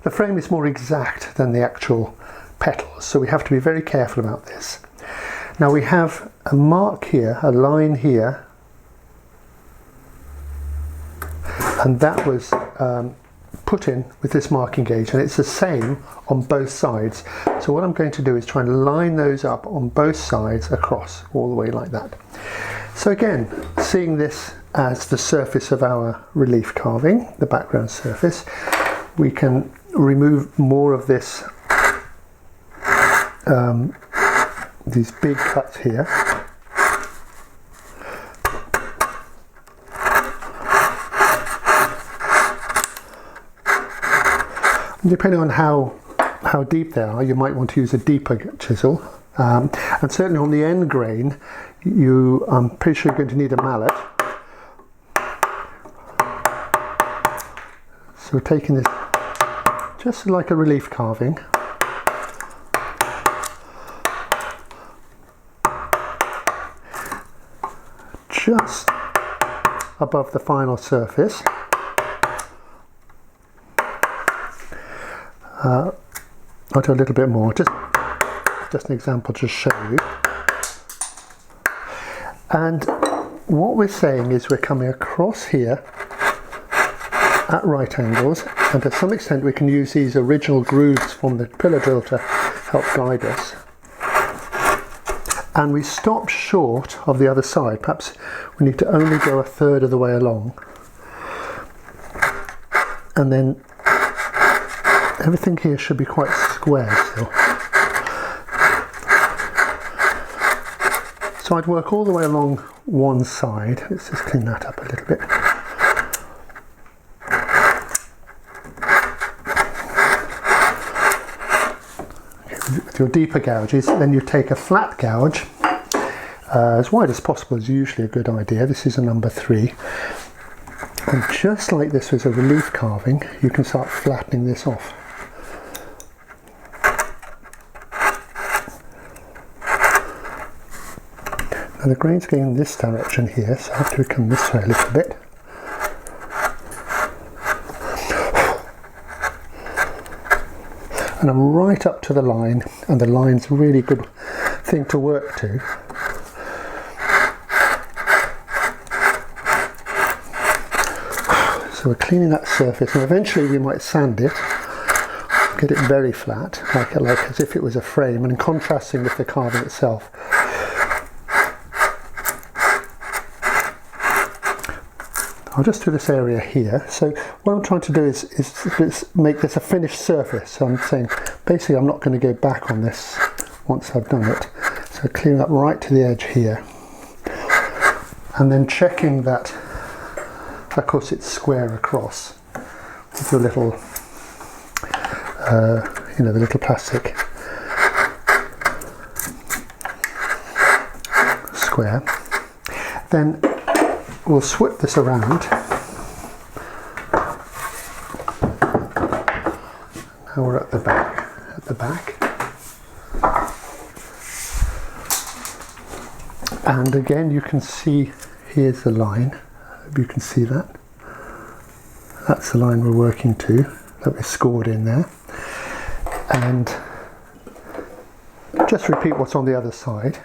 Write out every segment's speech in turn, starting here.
the frame is more exact than the actual petals, so we have to be very careful about this. Now we have a mark here, a line here, and that was put in with this marking gauge, and it's the same on both sides. So what I'm going to do is try and line those up on both sides across, all the way like that. So again, seeing this as the surface of our relief carving, the background surface, we can remove more of this, these big cuts here. Depending on how deep they are, you might want to use a deeper chisel. And certainly on the end grain, I'm pretty sure you're going to need a mallet. So we're taking this just like a relief carving. Just above the final surface. I'll do a little bit more, just an example to show you. And what we're saying is we're coming across here at right angles, and to some extent we can use these original grooves from the pillar drill to help guide us. And we stop short of the other side. Perhaps we need to only go a third of the way along. And then everything here should be quite square still. So I'd work all the way along one side. Let's just clean that up a little bit. Okay, with your deeper gouges, then you take a flat gouge, as wide as possible is usually a good idea. This is a number 3. And just like this was a relief carving, you can start flattening this off. Now the grain's going in this direction here, so I have to come this way a little bit. And I'm right up to the line, and the line's a really good thing to work to. So we're cleaning that surface, and eventually we might sand it, get it very flat, like as if it was a frame, and contrasting with the carving itself. I'll just do this area here. So what I'm trying to do is make this a finished surface. So I'm saying basically I'm not going to go back on this once I've done it. So clean up right to the edge here, and then checking that, of course, it's square across with your little, the little plastic square. Then we'll swip this around. Now we're at the back. And again, you can see here's the line. I hope you can see that. That's the line we're working to, that we scored in there. And just repeat what's on the other side.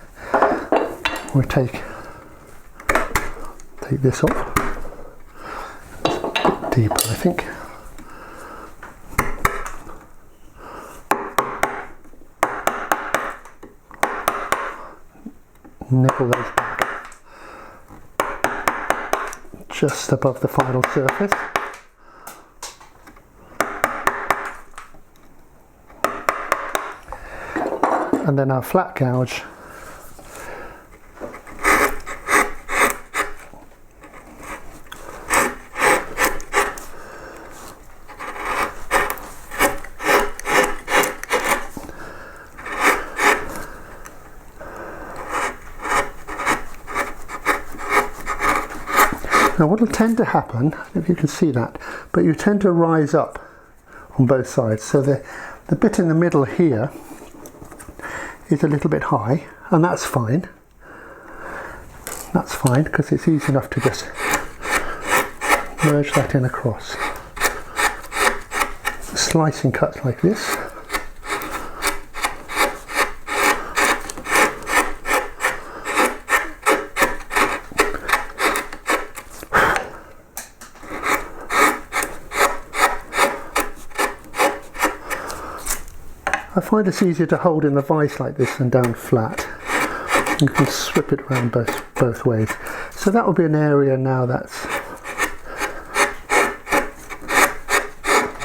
We'll take this off. It's a bit deeper, I think. Nibble those back just above the final surface. And then our flat gouge Now what will tend to happen, I don't know if you can see that, but you tend to rise up on both sides. So the bit in the middle here is a little bit high, and that's fine. That's fine, because it's easy enough to just merge that in across. slicing cuts like this. I find it's easier to hold in the vise like this than down flat. You can swip it around both ways. So that will be an area now that's...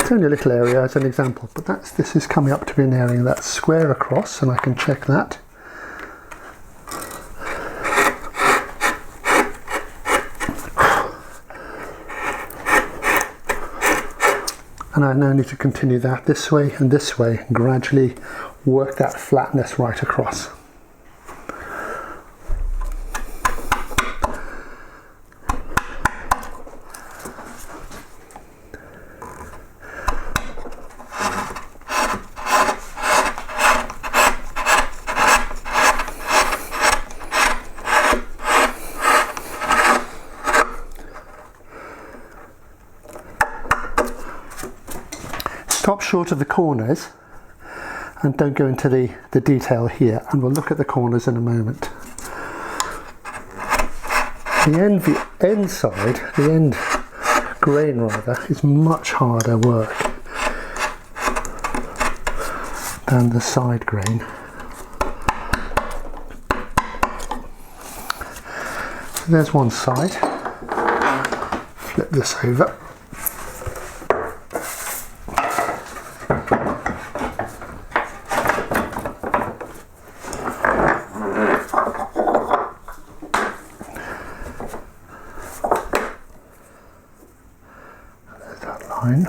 It's only a little area as an example, but this is coming up to be an area that's square across, and I can check that. And I now need to continue that this way and gradually work that flatness right across. Stop short of the corners and don't go into the detail here, and we'll look at the corners in a moment. The end side, the end grain rather, is much harder work than the side grain. So there's one side. Flip this over. Line.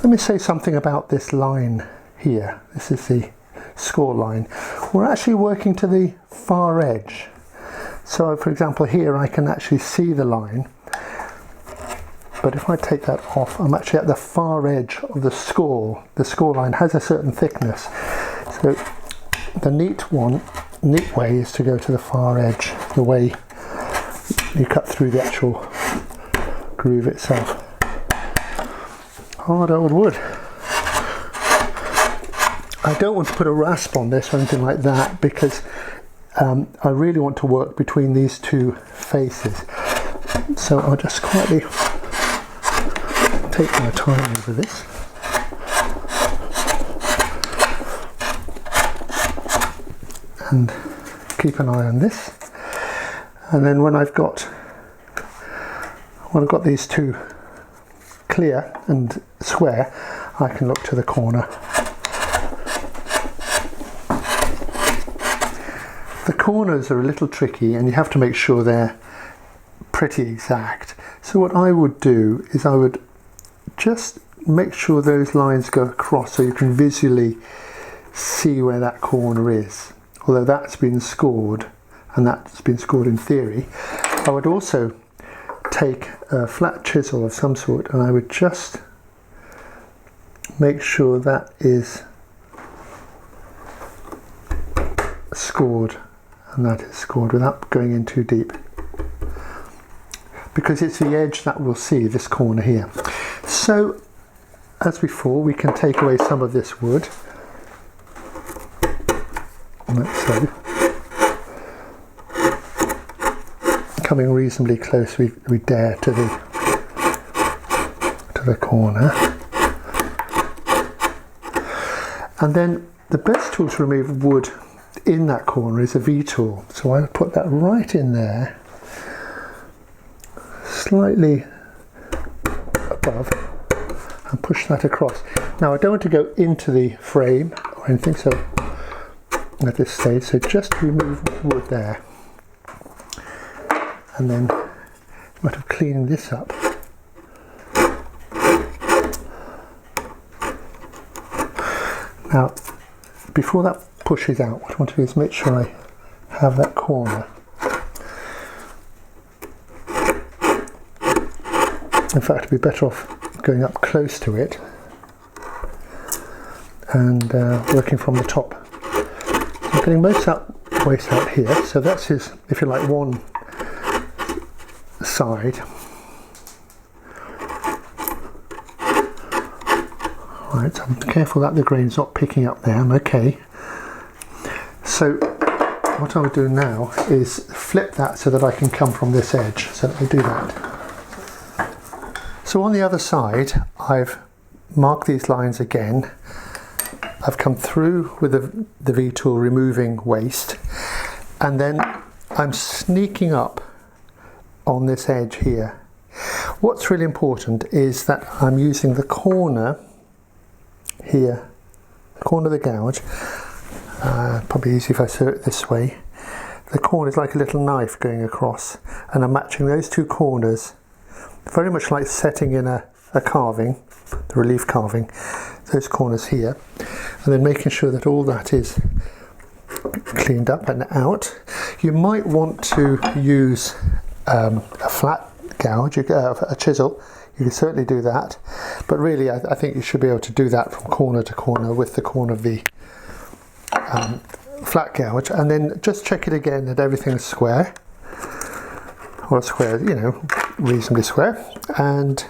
Let me say something about this line here. This is the score line. We're actually working to the far edge. So for example here I can actually see the line, but if I take that off I'm actually at the far edge of the score. The score line has a certain thickness. So the neat way is to go to the far edge, the way you cut through the actual groove itself. Hard old wood. I don't want to put a rasp on this or anything like that because I really want to work between these two faces. So I'll just quietly take my time over this. And keep an eye on this. And then when I've got these two clear and square, I can look to the corner. The corners are a little tricky and you have to make sure they're pretty exact. So what I would do is I would just make sure those lines go across so you can visually see where that corner is. Although that's been scored, and that's been scored in theory, I would also take a flat chisel of some sort and I would just make sure that is scored, and that is scored without going in too deep, because it's the edge that we'll see, this corner here. So as before, we can take away some of this wood, like so. Coming reasonably close, we dare to the corner. And then the best tool to remove wood in that corner is a V-tool. So I'll put that right in there, slightly above, and push that across. Now I don't want to go into the frame or anything so at this stage, so just remove wood there. And then a matter of cleaning this up. Now, before that pushes out, what I want to do is make sure I have that corner. In fact, I'd be better off going up close to it and working from the top. I'm getting most waste out here, so that's his, if you like, one side. Right, so I'm careful that the grain's not picking up there. I'm okay. So what I'll do now is flip that so that I can come from this edge. So let me do that. So on the other side, I've marked these lines again. I've come through with the V-tool, removing waste, and then I'm sneaking up on this edge here. What's really important is that I'm using the corner here, the corner of the gouge. Probably easy if I sew it this way. The corner is like a little knife going across, and I'm matching those two corners, very much like setting in a carving, the relief carving, those corners here, and then making sure that all that is cleaned up and out. You might want to use a flat gouge, a chisel. You can certainly do that, but really I think you should be able to do that from corner to corner with the corner of the flat gouge, and then just check it again that everything's square, or square, you know, reasonably square, and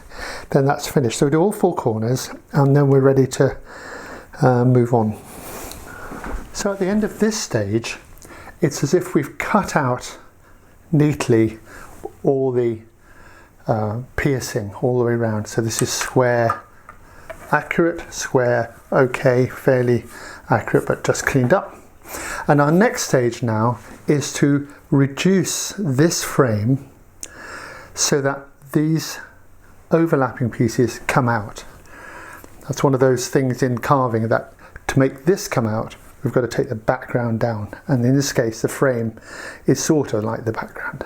then that's finished. So we do all four corners and then we're ready to move on. So at the end of this stage, it's as if we've cut out neatly all the piercing all the way around. So this is square, accurate, square, okay, fairly accurate, but just cleaned up. And our next stage now is to reduce this frame so that these overlapping pieces come out. That's one of those things in carving, that to make this come out, we've got to take the background down. And in this case, the frame is sort of like the background.